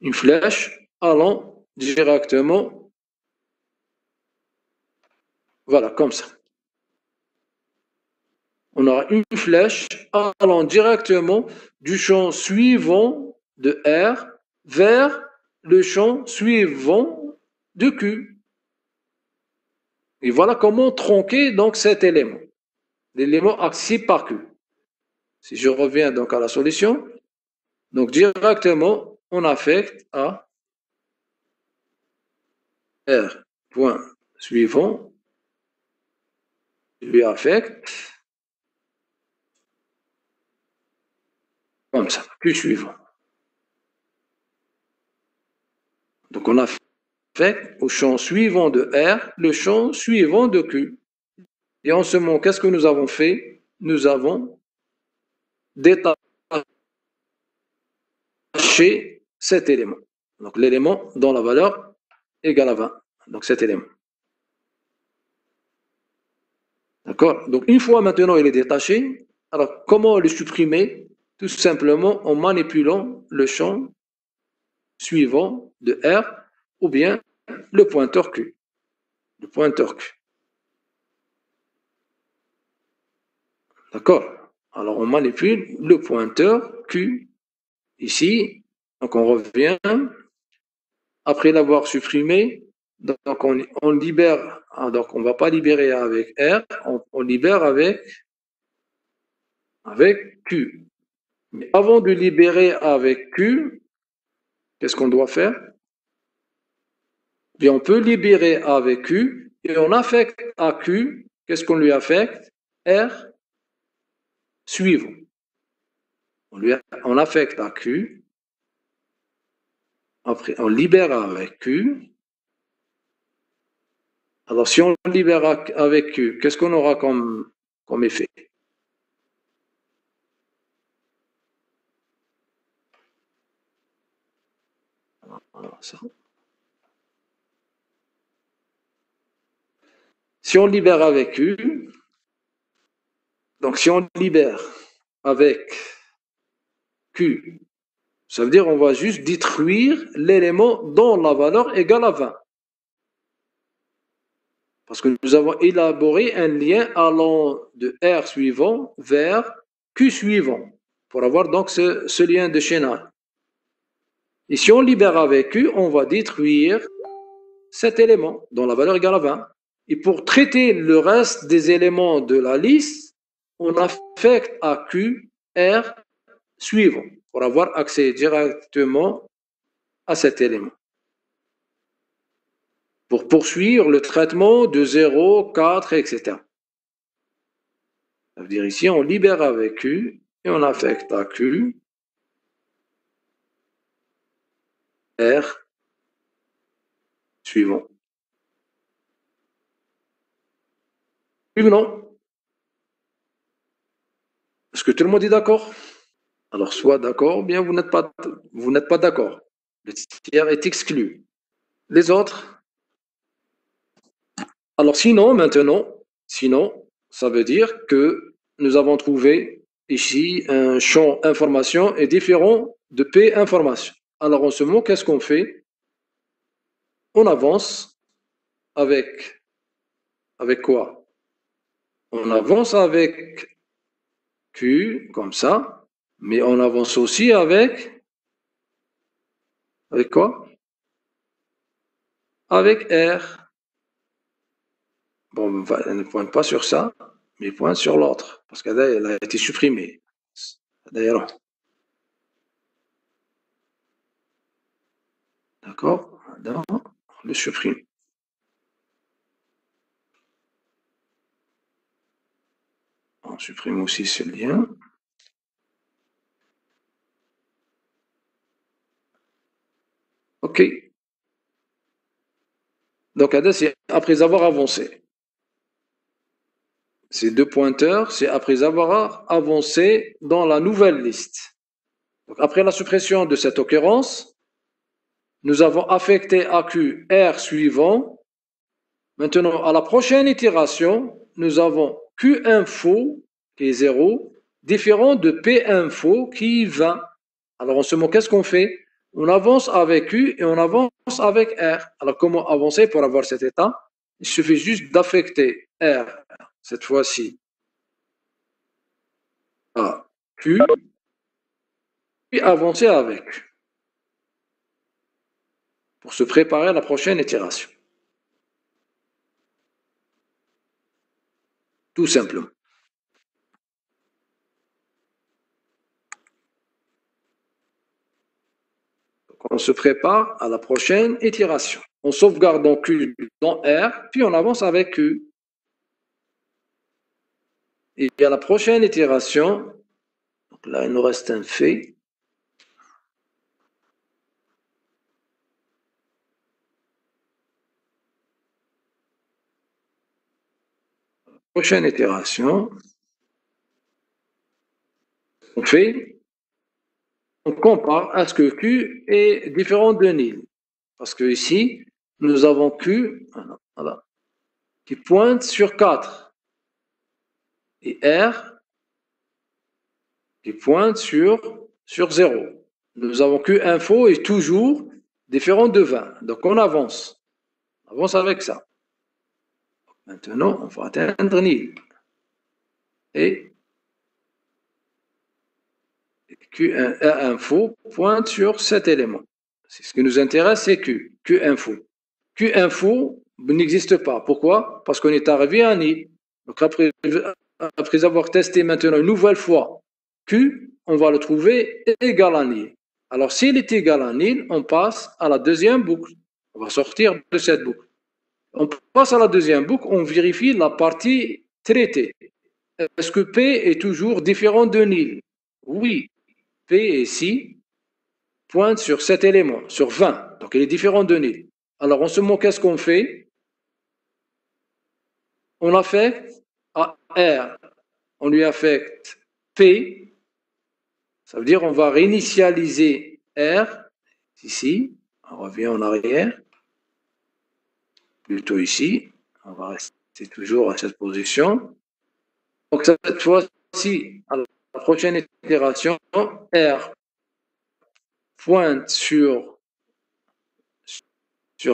une flèche allant directement, voilà, comme ça. On aura une flèche allant directement du champ suivant de R vers le champ suivant de Q. Et voilà comment tronquer donc cet élément, l'élément accessible par Q. Si je reviens donc à la solution, donc directement on affecte à R point suivant, lui affecte comme ça, Q suivant. Donc on affecte au champ suivant de R le champ suivant de Q. Et en ce moment, qu'est-ce que nous avons fait? Nous avons détaché cet élément. Donc l'élément dont la valeur égale à 20. Donc cet élément. D'accord? Donc une fois maintenant il est détaché, alors comment le supprimer? Tout simplement en manipulant le champ suivant de R ou bien le pointeur Q. Le pointeur Q. D'accord? Alors on manipule le pointeur Q ici. Donc on revient. Après l'avoir supprimé, donc on libère. Donc on ne va pas libérer avec R, on libère avec Q. Mais avant de libérer avec Q, qu'est-ce qu'on doit faire? Bien, on peut libérer avec Q et on affecte à Q, qu'est-ce qu'on lui affecte? R suivant. On affecte à Q, après on libère avec Q. Alors si on libère avec Q, qu'est-ce qu'on aura comme effet? Voilà, ça. Si on libère avec U, donc si on libère avec Q, ça veut dire on va juste détruire l'élément dont la valeur égale à 20. Parce que nous avons élaboré un lien allant de R suivant vers Q suivant, pour avoir donc ce lien de chaînage. Et si on libère avec Q, on va détruire cet élément dont la valeur égale à 20. Et pour traiter le reste des éléments de la liste, on affecte à Q R suivant pour avoir accès directement à cet élément. Pour poursuivre le traitement de 0, 4, etc. Ça veut dire ici, on libère avec Q et on affecte à Q R suivant. Oui ou non? Est-ce que tout le monde est d'accord? Alors, soit d'accord, ou bien vous n'êtes pas d'accord. Le tiers est exclu. Les autres? Alors, sinon, ça veut dire que nous avons trouvé ici un champ information est différent de P information. Alors, en ce moment, qu'est-ce qu'on fait? On avance avec quoi? On avance avec Q, comme ça, mais on avance aussi avec quoi? Avec R. Bon, elle ne pointe pas sur ça, mais elle pointe sur l'autre, parce qu'elle a été supprimée. D'ailleurs, d'accord? On le supprime. On supprime aussi ce lien. OK. Donc, c'est après avoir avancé. Ces deux pointeurs, c'est après avoir avancé dans la nouvelle liste. Donc, après la suppression de cette occurrence, nous avons affecté à Q R suivant. Maintenant, à la prochaine itération, nous avons Q info qui est 0, différent de P info qui est 20. Alors, en ce moment, qu'est-ce qu'on fait? On avance avec Q et on avance avec R. Alors, comment avancer pour avoir cet état? Il suffit juste d'affecter R, cette fois-ci, à Q, puis avancer avec, pour se préparer à la prochaine itération. Tout simplement. Donc, on se prépare à la prochaine itération. On sauvegarde dans Q, dans R, puis on avance avec Q. Et à la prochaine itération, donc là, il nous reste un fait. Prochaine itération, on fait, on compare à ce que Q est différent de nil. Parce que ici, nous avons Q voilà, qui pointe sur 4 et R qui pointe sur 0. Nous avons Q info est toujours différent de 20. Donc on avance. On avance avec ça. Maintenant, on va atteindre nil. Et Q info pointe sur cet élément. Ce qui nous intéresse, c'est Q info. Q info n'existe pas. Pourquoi? Parce qu'on est arrivé à nil. Donc après avoir testé maintenant une nouvelle fois Q, on va le trouver égal à nil. Alors s'il est égal à nil, on passe à la deuxième boucle. On va sortir de cette boucle. On passe à la deuxième boucle, on vérifie la partie traitée. Est-ce que P est toujours différent de nil? Oui. P ici pointe sur cet élément, sur 20. Donc il est différent de nil. Alors en ce moment, qu'est-ce qu'on fait? On affecte à R, on lui affecte P, ça veut dire on va réinitialiser R, ici, On revient en arrière. Plutôt ici. On va rester toujours à cette position. Donc, cette fois-ci, à la prochaine itération, R pointe sur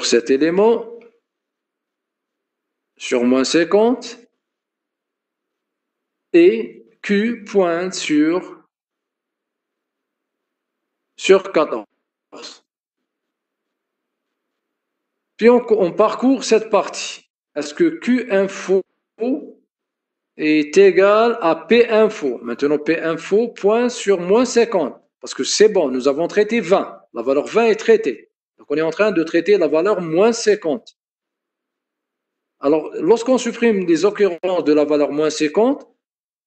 cet élément, sur moins 50, et Q pointe sur 14. Puis on parcourt cette partie. Est-ce que Q info est égal à P info? Maintenant, P info pointe sur moins 50. Parce que c'est bon, nous avons traité 20. La valeur 20 est traitée. Donc, on est en train de traiter la valeur moins 50. Alors, lorsqu'on supprime les occurrences de la valeur moins 50,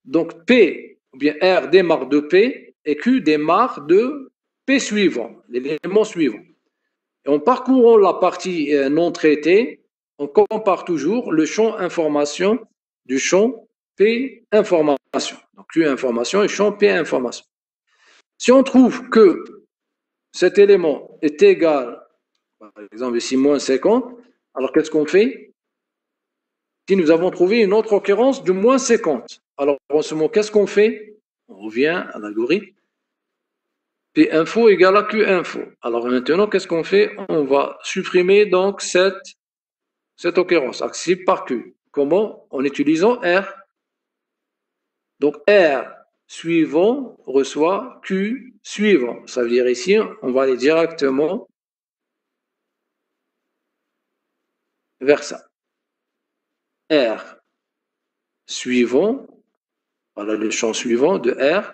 donc P, ou bien R démarre de P et Q démarre de P suivant, l'élément suivant. Et en parcourant la partie non traitée, on compare toujours le champ information du champ P information. Donc Q information et champ P information. Si on trouve que cet élément est égal, par exemple ici moins 50, alors qu'est-ce qu'on fait? Si nous avons trouvé une autre occurrence de moins 50, alors en ce moment, qu'est-ce qu'on fait? On revient à l'algorithme. P info égale à Q info. Alors maintenant, qu'est-ce qu'on fait? On va supprimer donc cette occurrence accessible par Q. Comment? En utilisant R. Donc R suivant reçoit Q suivant. Ça veut dire ici, on va aller directement vers ça. R suivant, voilà le champ suivant de R,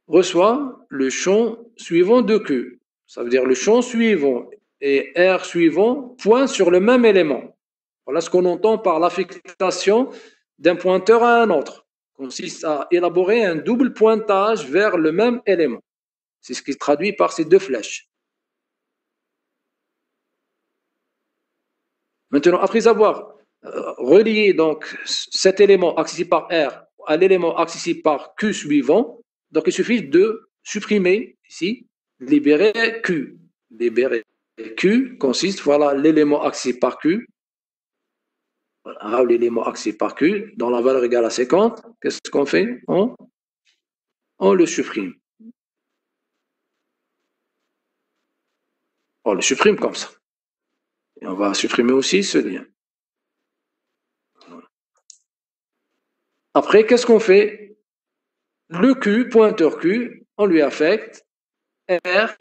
reçoit le champ suivant de Q. Ça veut dire le champ suivant et R suivant pointent sur le même élément. Voilà ce qu'on entend par l'affectation d'un pointeur à un autre. Consiste à élaborer un double pointage vers le même élément. C'est ce qui se traduit par ces deux flèches. Maintenant, après avoir relié donc cet élément accessible par R à l'élément accessible par Q suivant, donc il suffit de supprimer ici, libérer Q. Libérer Q consiste, voilà l'élément accessible par Q. Voilà, l'élément accessible par Q, dans la valeur égale à 50, qu'est-ce qu'on fait? On le supprime. On le supprime comme ça. Et on va supprimer aussi ce lien. Après, qu'est-ce qu'on fait? Le Q, pointeur Q, on lui affecte R,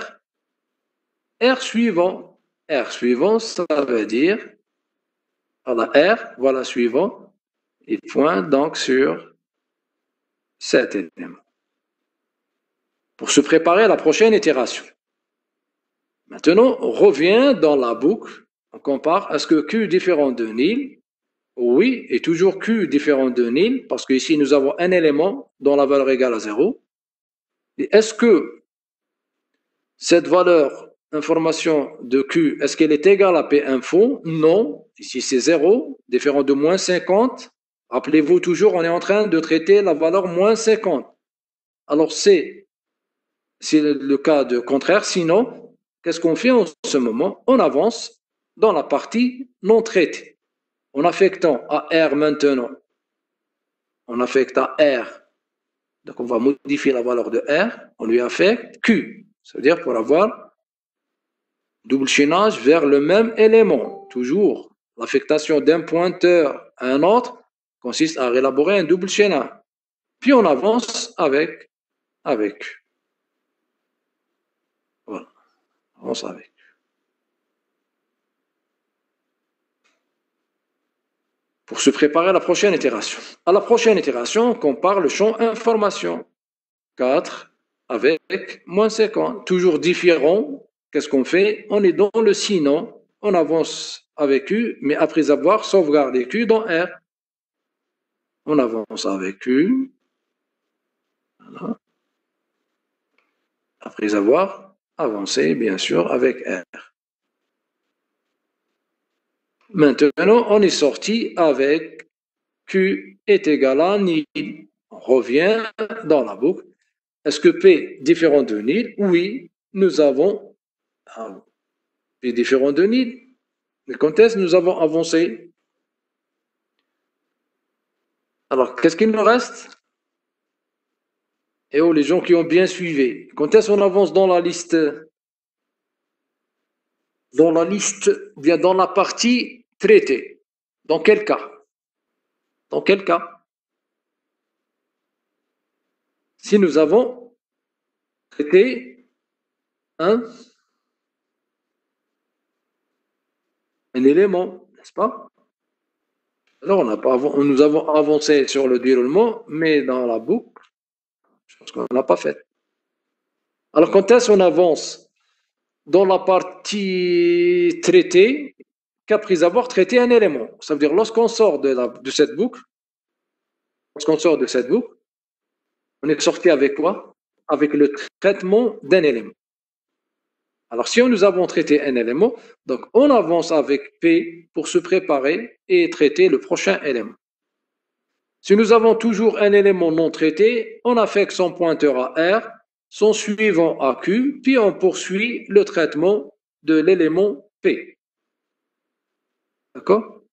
R suivant. R suivant, ça veut dire, voilà R, voilà suivant, il pointe donc sur cet élément. Pour se préparer à la prochaine itération. Maintenant, on revient dans la boucle, on compare, est-ce que Q est différent de nil? Oui, et toujours Q est différent de nil, parce qu'ici nous avons un élément dont la valeur égale à 0. Et est-ce que cette valeur information de Q, est-ce qu'elle est égale à P info? Non, ici c'est 0, différent de moins 50. Rappelez-vous toujours, on est en train de traiter la valeur moins 50. Alors c'est le cas de contraire, sinon, qu'est-ce qu'on fait en ce moment? On avance dans la partie non traitée. En affectant à R maintenant, on affecte à R, donc on va modifier la valeur de R, on lui affecte Q. Ça veut dire pour avoir double chaînage vers le même élément. Toujours, l'affectation d'un pointeur à un autre consiste à élaborer un double chaînage. Puis on avance avec Q. Voilà, on avance avec. Pour se préparer à la prochaine itération. À la prochaine itération, on compare le champ information. 4 avec moins 50. Toujours différent. Qu'est-ce qu'on fait? On est dans le sinon. On avance avec Q, mais après avoir sauvegardé Q dans R. On avance avec Q. Voilà. Après avoir avancé, bien sûr, avec R. Maintenant, on est sorti avec Q est égal à nil. On revient dans la boucle. Est-ce que P est différent de nil? Oui, nous avons P différent de nil. Mais quand est-ce que nous avons avancé? Alors, qu'est-ce qu'il nous reste? Et oh, les gens qui ont bien suivi. Quand est-ce qu'on avance dans la liste? Dans la liste, bien dans la partie traitée. Dans quel cas? Dans quel cas? Si nous avons traité un élément, n'est-ce pas? Alors, nous avons avancé sur le déroulement, mais dans la boucle, je pense qu'on n'a pas fait. Alors, quand est-ce qu'on avance dans la partie traitée qu'après avoir traité un élément? Ça veut dire, lorsqu'on sort de cette boucle, on est sorti avec quoi? Avec le traitement d'un élément. Alors, si nous avons traité un élément, donc on avance avec P pour se préparer et traiter le prochain élément. Si nous avons toujours un élément non traité, on affecte son pointeur à R, son suivant à Q, puis on poursuit le traitement de l'élément P. D'accord?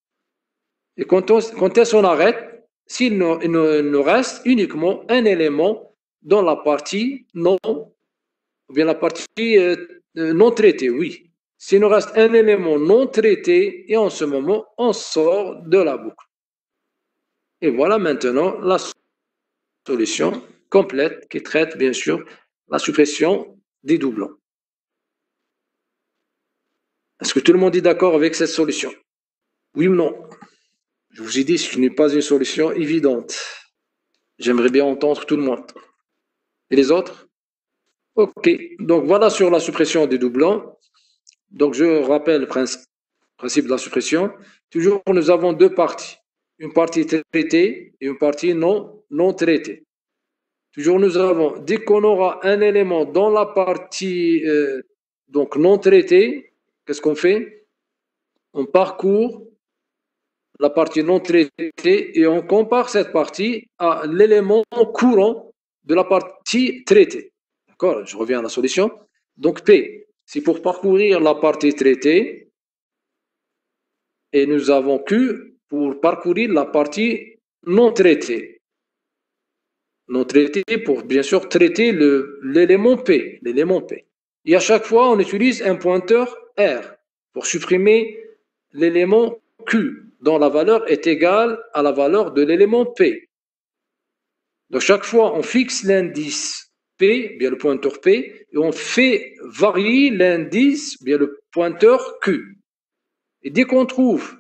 Et quand est-ce qu'on arrête? S'il nous reste uniquement un élément dans la partie non, ou bien la partie non traitée, oui. S'il nous reste un élément non traité, et en ce moment, on sort de la boucle. Et voilà maintenant la solution complète qui traite bien sûr la suppression des doublons. Est-ce que tout le monde est d'accord avec cette solution? Oui ou non? Je vous ai dit, ce n'est pas une solution évidente. J'aimerais bien entendre tout le monde. Et les autres? Ok, donc voilà sur la suppression des doublons. Donc je rappelle le principe de la suppression. Toujours, nous avons deux parties. Une partie traitée et une partie non traitée. Toujours, nous avons, dès qu'on aura un élément dans la partie donc non traitée, qu'est-ce qu'on fait? On parcourt la partie non traitée et on compare cette partie à l'élément courant de la partie traitée. D'accord? Je reviens à la solution. Donc P, c'est pour parcourir la partie traitée et nous avons Q pour parcourir la partie non traitée. Non traité pour bien sûr traiter l'élément P, Et à chaque fois, on utilise un pointeur R pour supprimer l'élément Q, dont la valeur est égale à la valeur de l'élément P. Donc chaque fois, on fixe l'indice P, bien le pointeur P, et on fait varier l'indice, bien le pointeur Q. Et dès qu'on trouve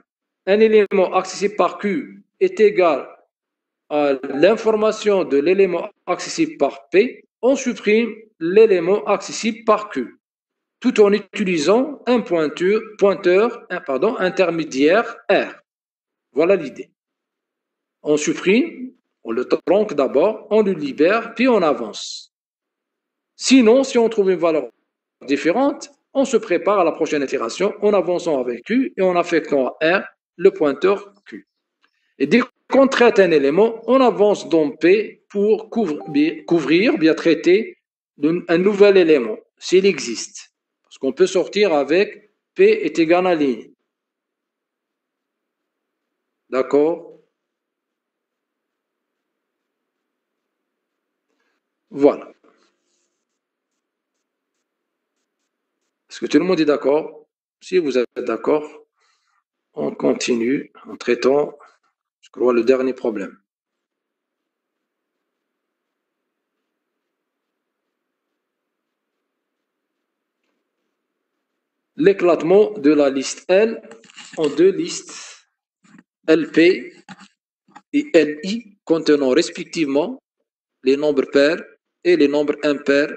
un élément accessible par Q est égal à l'information de l'élément accessible par P, on supprime l'élément accessible par Q, tout en utilisant un pointeur intermédiaire R. Voilà l'idée. On supprime, on le tronque d'abord, on le libère, puis on avance. Sinon, si on trouve une valeur différente, on se prépare à la prochaine itération en avançant avec Q et en affectant à R le pointeur Q. Et dès qu'on traite un élément, on avance dans P pour couvrir, bien traiter un nouvel élément, s'il existe. Parce qu'on peut sortir avec P est égal à ligne. D'accord? Voilà. Est-ce que tout le monde est d'accord? Si vous êtes d'accord, on continue en traitant, je crois, le dernier problème. L'éclatement de la liste L en deux listes LP et LI contenant respectivement les nombres pairs et les nombres impairs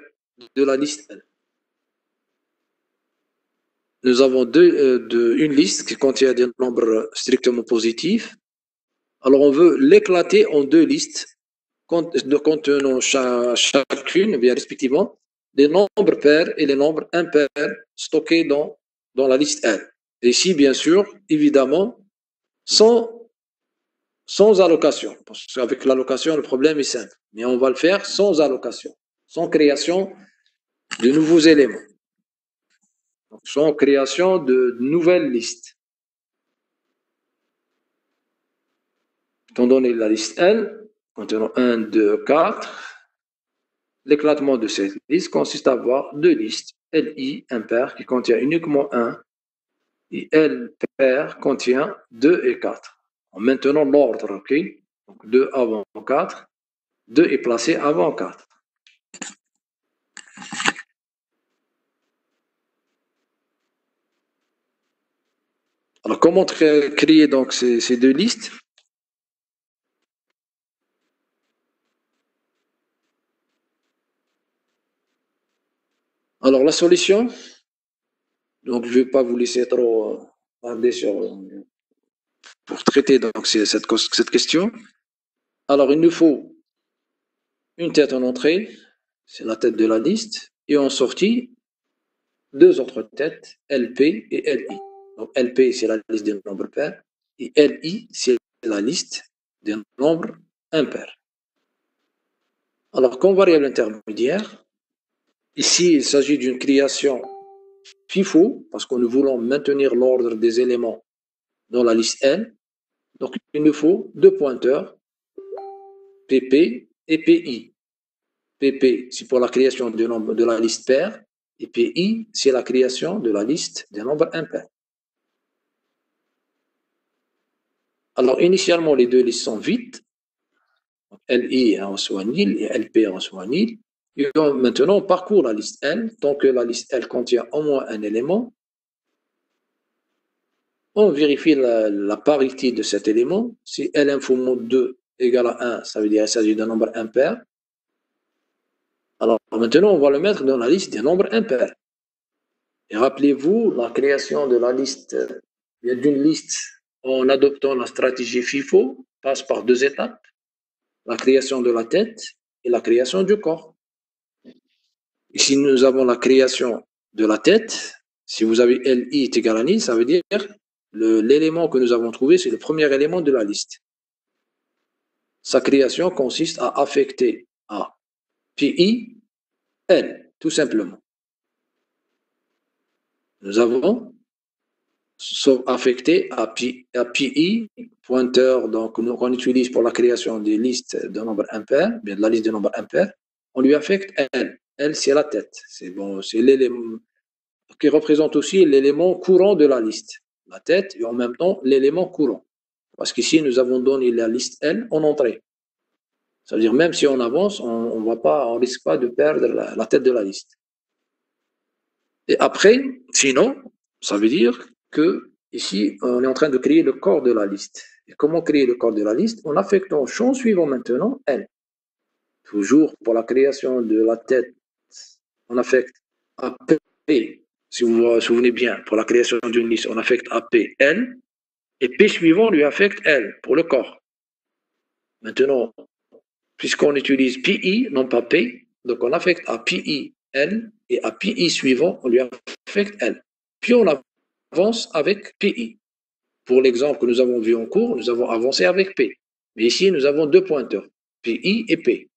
de la liste L. Nous avons une liste qui contient des nombres strictement positifs. Alors on veut l'éclater en deux listes contenant chacune, bien respectivement, les nombres pairs et les nombres impairs stockés dans la liste L. Et ici, bien sûr, évidemment, sans allocation. Parce qu'avec l'allocation, le problème est simple. Mais on va le faire sans allocation, sans création de nouveaux éléments. Sans création de nouvelles listes. Étant donné la liste L, contenant 1, 2, 4, l'éclatement de cette liste consiste à avoir deux listes, LI impair qui contient uniquement 1 et L pair contient 2 et 4. En maintenant l'ordre, ok? Donc 2 avant 4, 2 est placé avant 4. Alors comment créer donc ces deux listes? Alors la solution, donc je ne vais pas vous laisser trop tarder pour traiter donc cette question. Alors il nous faut une tête en entrée, c'est la tête de la liste, et en sortie, deux autres têtes, LP et LI. Donc LP c'est la liste des nombres pairs, et LI c'est la liste des nombres impairs. Alors comme variable intermédiaire, ici il s'agit d'une création FIFO, parce que nous voulons maintenir l'ordre des éléments dans la liste L. Donc, il nous faut deux pointeurs, PP et PI. PP, c'est pour la création du nombre de la liste paire, et PI, c'est la création de la liste des nombres impairs. Alors, initialement, les deux listes sont vides. LI reçoit nil et LP reçoit nil. Et maintenant, on parcourt la liste L. Tant que la liste L contient au moins un élément, on vérifie la parité de cet élément. Si L info mode 2 égale à 1, ça veut dire qu'il s'agit d'un nombre impair. Alors maintenant, on va le mettre dans la liste des nombres impairs. Et rappelez-vous, la création de la liste, d'une liste en adoptant la stratégie FIFO passe par deux étapes. La création de la tête et la création du corps. Ici, nous avons la création de la tête. Si vous avez LI est égal à nil, ça veut dire l'élément que nous avons trouvé, c'est le premier élément de la liste. Sa création consiste à affecter à PI, L, tout simplement. Nous avons affecté à PI, pointeur qu'on utilise pour la création des listes de nombres impairs, bien de la liste de nombres impairs, on lui affecte L. L, c'est la tête. C'est bon, c'est l'élément qui représente aussi l'élément courant de la liste. La tête et en même temps l'élément courant. Parce qu'ici, nous avons donné la liste L en entrée. Ça veut dire même si on avance, on ne risque pas de perdre la tête de la liste. Et après, sinon, ça veut dire que ici, on est en train de créer le corps de la liste. Et comment créer le corps de la liste? En affectant au champ suivant maintenant L. Toujours pour la création de la tête, on affecte à P. Si vous vous souvenez bien, pour la création d'une liste, on affecte à P, L. Et P suivant lui affecte L pour le corps. Maintenant, puisqu'on utilise PI, non pas P, donc on affecte à PI L et à PI suivant, on lui affecte L. Puis on avance avec PI. Pour l'exemple que nous avons vu en cours, nous avons avancé avec P. Mais ici, nous avons deux pointeurs, PI et P.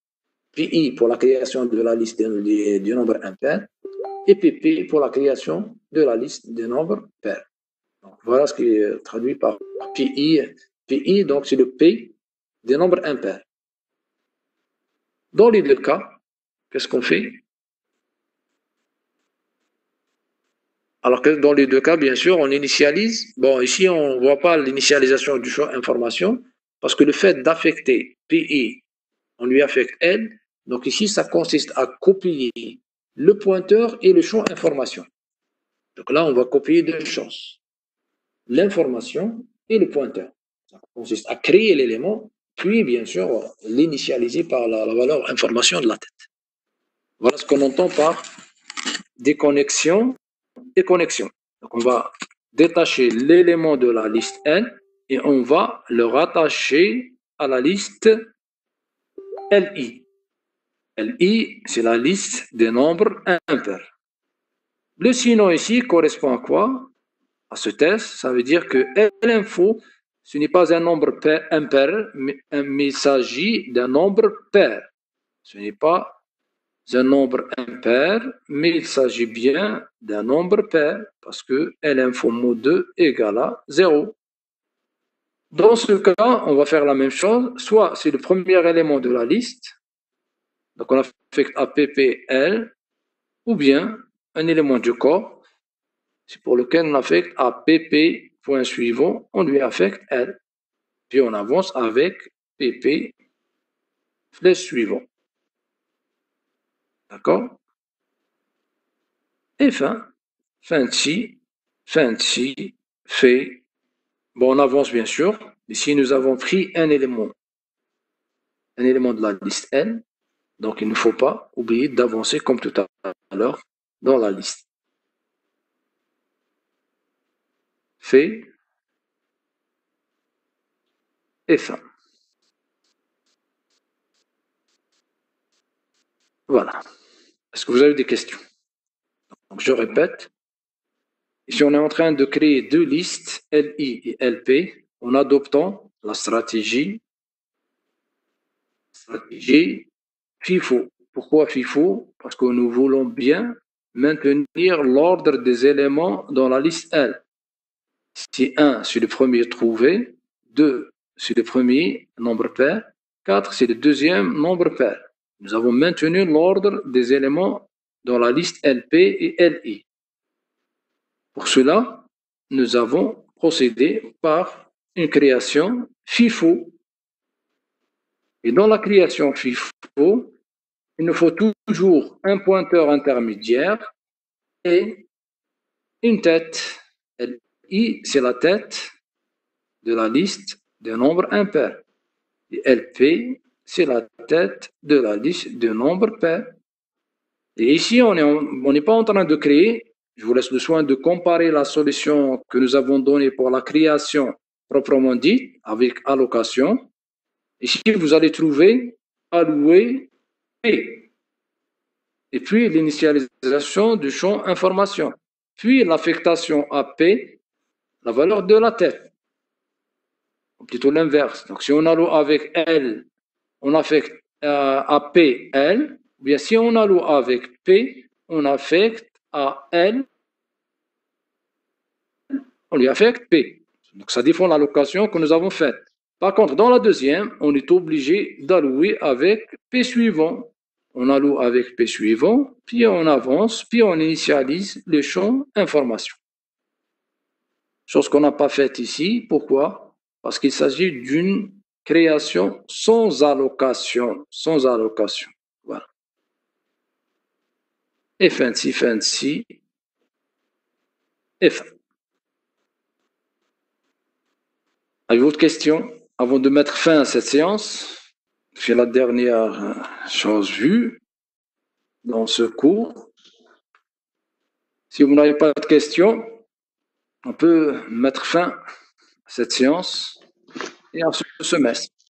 PI pour la création de la liste du nombre impair et PP pour la création de la liste des nombres pairs. Donc, voilà ce qui est traduit par PI. PI, donc c'est le P des nombres impairs. Dans les deux cas, qu'est-ce qu'on fait? Alors que dans les deux cas, bien sûr, on initialise. Bon, ici, on ne voit pas l'initialisation du champ information parce que le fait d'affecter PI, on lui affecte L. Donc ici, ça consiste à copier le pointeur et le champ information. Donc là, on va copier deux choses. L'information et le pointeur. Ça consiste à créer l'élément, puis bien sûr, l'initialiser par la valeur information de la tête. Voilà ce qu'on entend par déconnexion et connexion. Donc on va détacher l'élément de la liste N et on va le rattacher à la liste LI. LI, c'est la liste des nombres impairs. Le sinon ici correspond à quoi? À ce test, ça veut dire que L-info, ce n'est pas un nombre impair, mais il s'agit d'un nombre pair. Ce n'est pas un nombre impair, mais il s'agit bien d'un nombre pair, parce que L1 2 égale à 0. Dans ce cas, on va faire la même chose. Soit c'est le premier élément de la liste, donc on affecte à PPL, ou bien un élément du corps, c'est pour lequel on affecte à PP, point suivant, on lui affecte L. Puis on avance avec PP, flèche suivant. D'accord? Et fin de ci, fait. Bon, on avance bien sûr. Ici, nous avons pris un élément de la liste N. Donc, il ne faut pas oublier d'avancer comme tout à l'heure dans la liste. Fait et fin. Voilà. Est-ce que vous avez des questions? Donc, je répète. Ici, on est en train de créer deux listes, LI et LP, en adoptant la stratégie FIFO. Pourquoi FIFO? Parce que nous voulons bien maintenir l'ordre des éléments dans la liste L. Si 1, c'est le premier trouvé, 2, c'est le premier nombre pair, 4, c'est le deuxième nombre pair. Nous avons maintenu l'ordre des éléments dans la liste LP et LI. Pour cela, nous avons procédé par une création FIFO. Et dans la création FIFO, il nous faut toujours un pointeur intermédiaire et une tête. I, c'est la tête de la liste des nombres impairs. Et LP, c'est la tête de la liste des nombres pairs. Et ici, on n'est pas en train de créer. Je vous laisse le soin de comparer la solution que nous avons donnée pour la création proprement dite avec allocation. Ici, vous allez trouver alloué P. Et puis l'initialisation du champ information. Puis l'affectation à P, la valeur de la tête. Ou plutôt l'inverse. Donc si on alloue avec L, on affecte à P, L. Ou bien si on alloue avec P, on affecte à L, on lui affecte P. Donc ça défend l'allocation que nous avons faite. Par contre, dans la deuxième, on est obligé d'allouer avec P suivant. On alloue avec P suivant, puis on avance, puis on initialise le champ information. Chose qu'on n'a pas faite ici. Pourquoi? Parce qu'il s'agit d'une création sans allocation. Sans allocation. Voilà. Et fin de ci, et fin. Avez-vous d'autres questions avant de mettre fin à cette séance? C'est la dernière chose vue dans ce cours. Si vous n'avez pas de questions, on peut mettre fin à cette séance et à ce semestre.